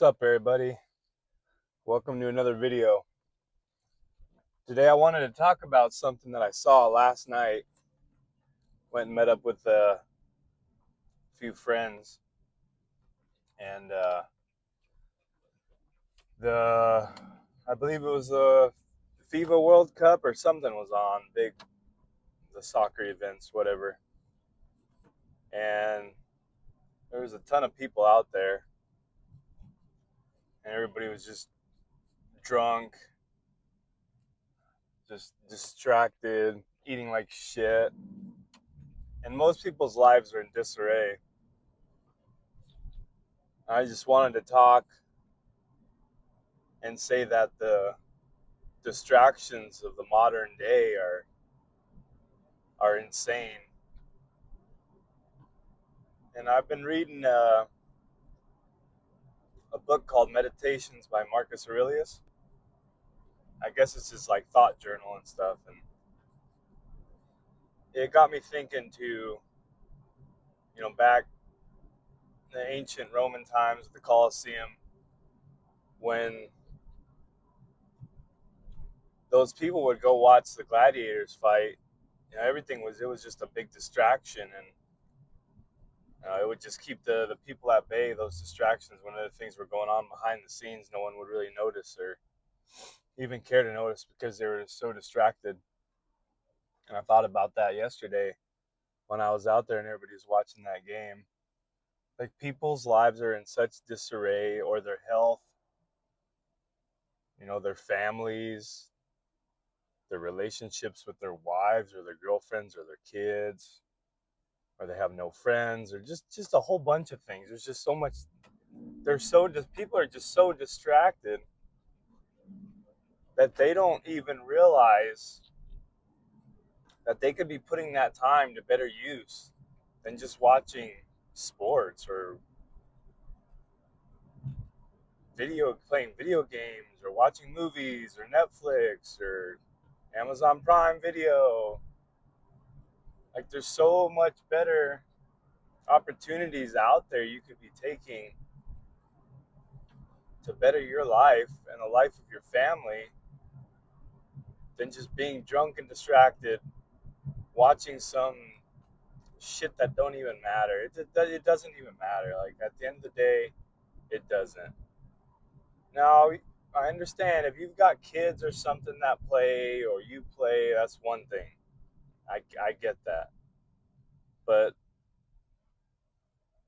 What's up, everybody? Welcome to another video. Today I wanted to talk about something that I saw last night. Went and met up with a few friends, and the I believe it was the FIBA World Cup or something was on, the soccer events, whatever. And there was a ton of people out there, and everybody was just drunk, just distracted, eating like shit, and most people's lives are in disarray. I just wanted to talk and say that the distractions of the modern day are insane. And I've been reading a book called Meditations by Marcus Aurelius. I guess it's his like thought journal and stuff, and it got me thinking to back in the ancient Roman times, the Colosseum, when those people would go watch the gladiators fight. It was just a big distraction, and it would just keep the people at bay. Those distractions, when other things were going on behind the scenes, no one would really notice or even care to notice because they were so distracted. And I thought about that yesterday when I was out there and everybody was watching that game. Like, people's lives are in such disarray, or their health, their families, their relationships with their wives or their girlfriends or their kids, or they have no friends, or just a whole bunch of things. There's just so much. People are just so distracted that they don't even realize that they could be putting that time to better use than just watching sports or playing video games or watching movies or Netflix or Amazon Prime Video. Like, there's so much better opportunities out there you could be taking to better your life and the life of your family than just being drunk and distracted watching some shit that don't even matter. It doesn't even matter. Like, at the end of the day, it doesn't. Now, I understand if you've got kids or something that play or you play, that's one thing. I get that. But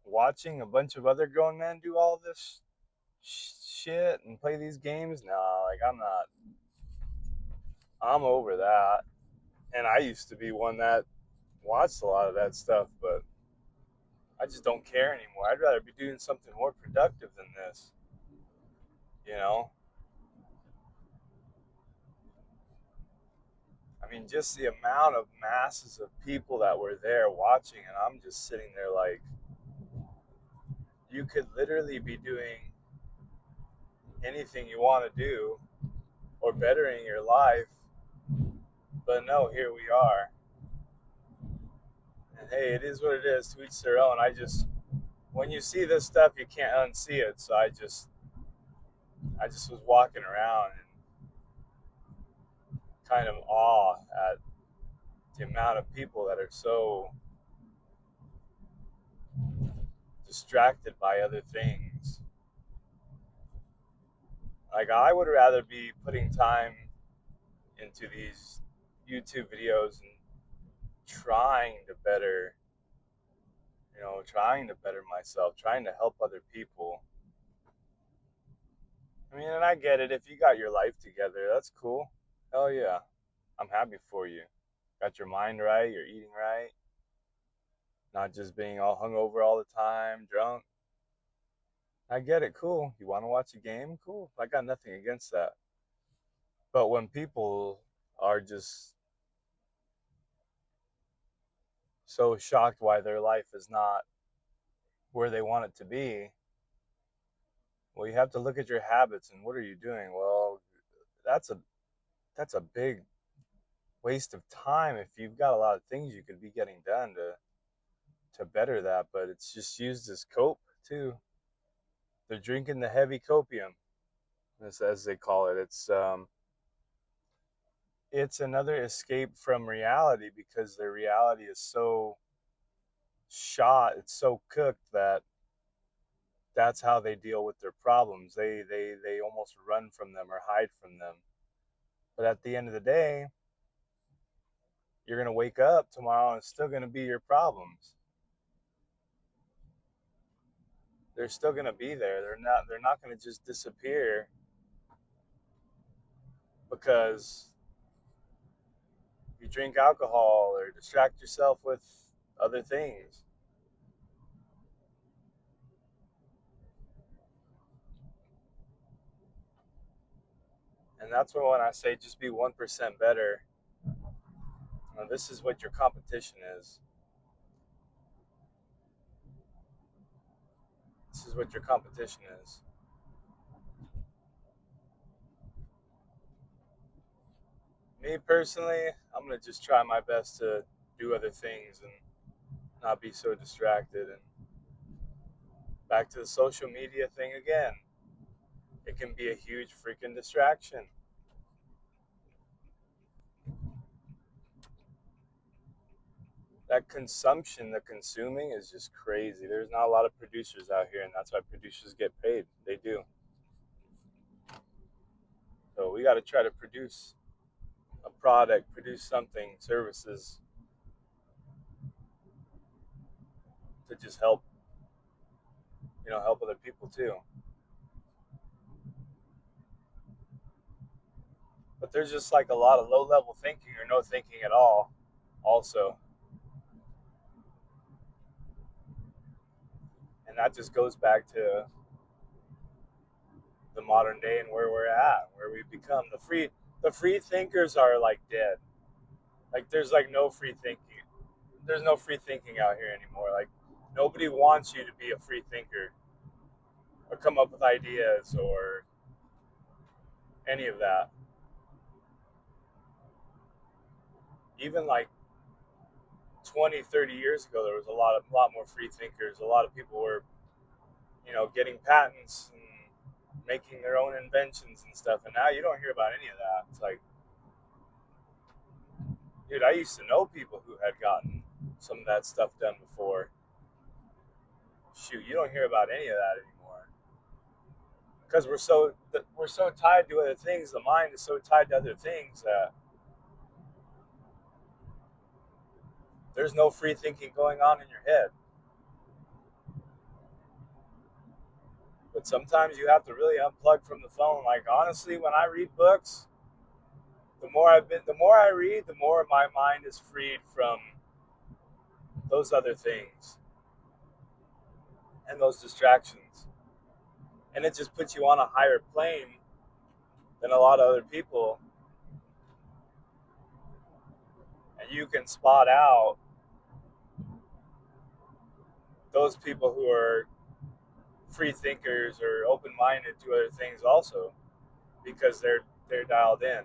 watching a bunch of other grown men do all this shit and play these games, no, like, I'm over that. And I used to be one that watched a lot of that stuff, but I just don't care anymore. I'd rather be doing something more productive than this, you know? I mean, just the amount of masses of people that were there watching, and I'm just sitting there like, you could literally be doing anything you want to do or bettering your life, but no, here we are. And hey, it is what it is. To each their own. When you see this stuff, you can't unsee it. So I just was walking around in kind of awe at the amount of people that are so distracted by other things. Like, I would rather be putting time into these YouTube videos and trying to better, trying to better myself, trying to help other people. I mean, and I get it. If you got your life together, that's cool. Hell yeah. I'm happy for you. Got your mind right, you're eating right, not just being all hungover all the time, drunk. I get it. Cool. You want to watch a game? Cool. I got nothing against that. But when people are just so shocked why their life is not where they want it to be, well, you have to look at your habits and what are you doing? Well, that's a that's a big waste of time if you've got a lot of things you could be getting done to better that, but it's just used as cope too. They're drinking the heavy copium, as they call it. It's another escape from reality because their reality is so shot, it's so cooked that that's how they deal with their problems. They almost run from them or hide from them. But at the end of the day, you're gonna wake up tomorrow and it's still gonna be your problems. They're still gonna be there. They're not gonna just disappear because you drink alcohol or distract yourself with other things. And that's when I say just be 1% better. This is what your competition is. This is what your competition is. Me personally, I'm gonna just try my best to do other things and not be so distracted. And back to the social media thing again, it can be a huge freaking distraction. That consumption, the consuming is just crazy. There's not a lot of producers out here, and that's why producers get paid. They do. So we got to try to produce a product, produce something, services to just help, help other people too. But there's just like a lot of low level thinking or no thinking at all, also. And that just goes back to the modern day and where we're at, where we've become. The free thinkers are like dead. Like there's like no free thinking. There's no free thinking out here anymore. Like nobody wants you to be a free thinker or come up with ideas or any of that. Even like 20, 30 years ago, there was a lot more free thinkers. A lot of people were, getting patents and making their own inventions and stuff. And now you don't hear about any of that. It's like, dude, I used to know people who had gotten some of that stuff done before. Shoot, you don't hear about any of that anymore because we're so tied to other things. The mind is so tied to other things that there's no free thinking going on in your head. But sometimes you have to really unplug from the phone. Like honestly, when I read books, the more I read, the more my mind is freed from those other things and those distractions. And it just puts you on a higher plane than a lot of other people. And you can spot out those people who are free thinkers or open minded to other things also because they're dialed in.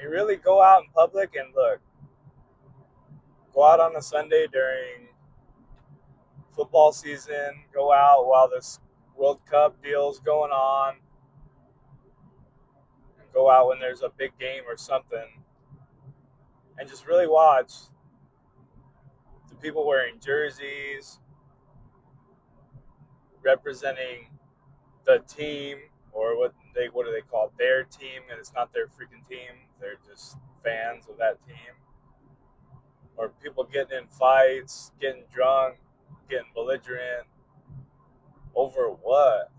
You really go out in public and look, go out on a Sunday during football season, go out while this World Cup deal's going on, and go out when there's a big game or something, and just really watch the people wearing jerseys, representing the team, or what do they call it? Their team, and it's not their freaking team. They're just fans of that team. Or people getting in fights, getting drunk, getting belligerent over what?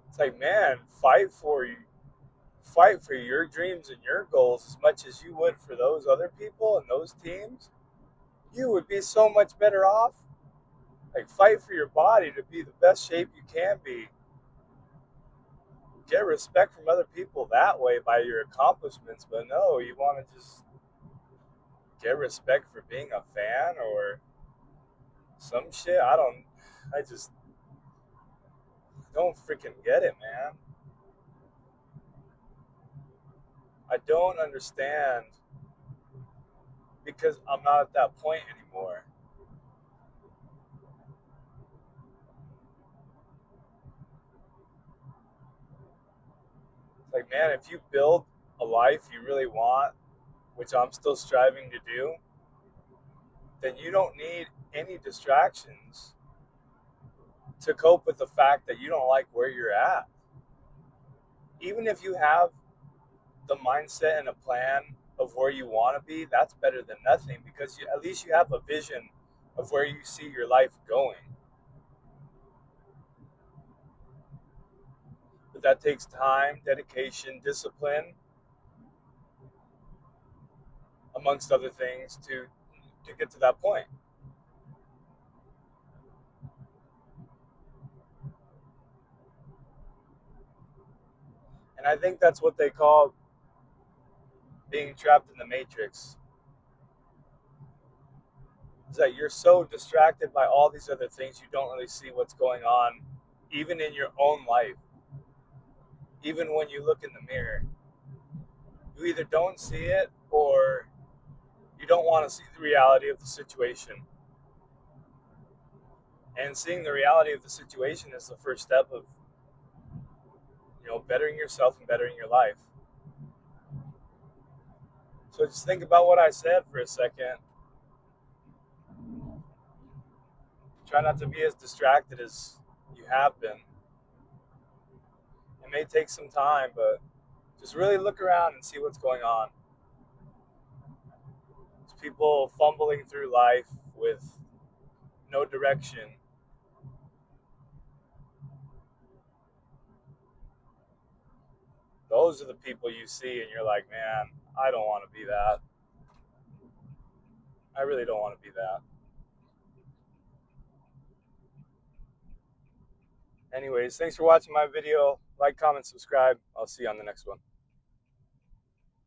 It's like, man, fight for your dreams and your goals as much as you would for those other people and those teams. You would be so much better off. Like fight for your body to be the best shape you can be. Get respect from other people that way by your accomplishments, but no, you want to just get respect for being a fan or some shit. I just don't freaking get it, man. I don't understand because I'm not at that point anymore. Like, man, if you build a life you really want, which I'm still striving to do, then you don't need any distractions to cope with the fact that you don't like where you're at. Even if you have the mindset and a plan of where you want to be, that's better than nothing, because at least you have a vision of where you see your life going. But that takes time, dedication, discipline, amongst other things, to get to that point. And I think that's what they call being trapped in the matrix. Is that you're so distracted by all these other things, you don't really see what's going on, even in your own life. Even when you look in the mirror, you either don't see it, or you don't want to see the reality of the situation. And seeing the reality of the situation is the first step of, bettering yourself and bettering your life. So just think about what I said for a second. Try not to be as distracted as you have been. It may take some time, but just really look around and see what's going on. There's people fumbling through life with no direction. Those are the people you see, and you're like, man, I don't want to be that. I really don't want to be that. Anyways, thanks for watching my video. Like, comment, subscribe. I'll see you on the next one.